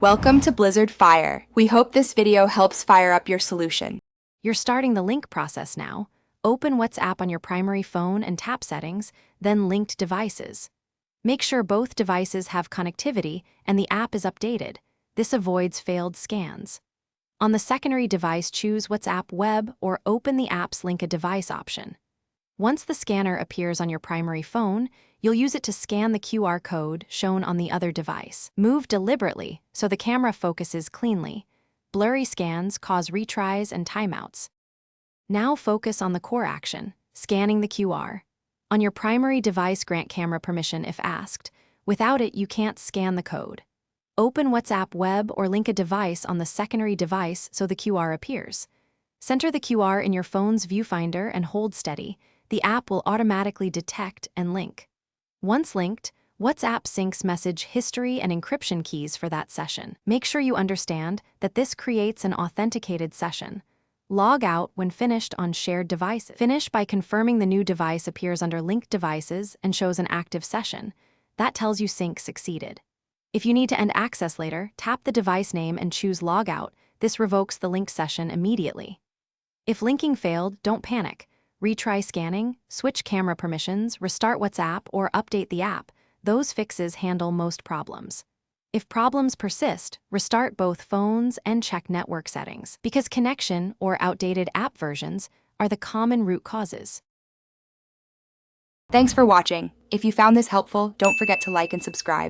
Welcome to Blizzard Fire. We hope this video helps fire up your solution. You're starting the link process now. Open WhatsApp on your primary phone and tap Settings, then Linked Devices. Make sure both devices have connectivity and the app is updated. This avoids failed scans. On the secondary device, choose WhatsApp Web or open the app's Link a Device option. Once the scanner appears on your primary phone, you'll use it to scan the QR code shown on the other device. Move deliberately so the camera focuses cleanly. Blurry scans cause retries and timeouts. Now focus on the core action, scanning the QR. On your primary device, grant camera permission if asked. Without it, you can't scan the code. Open WhatsApp Web or link a device on the secondary device so the QR appears. Center the QR in your phone's viewfinder and hold steady. The app will automatically detect and link. Once linked, WhatsApp syncs message history and encryption keys for that session. Make sure you understand that this creates an authenticated session. Log out when finished on shared devices. Finish by confirming the new device appears under linked devices and shows an active session. That tells you sync succeeded. If you need to end access later, tap the device name and choose Log Out. This revokes the linked session immediately. If linking failed, don't panic. Retry scanning, switch camera permissions, restart WhatsApp, or update the app. Those fixes handle most problems. If problems persist, restart both phones and check network settings, because connection or outdated app versions are the common root causes. Thanks for watching. If you found this helpful, don't forget to like and subscribe.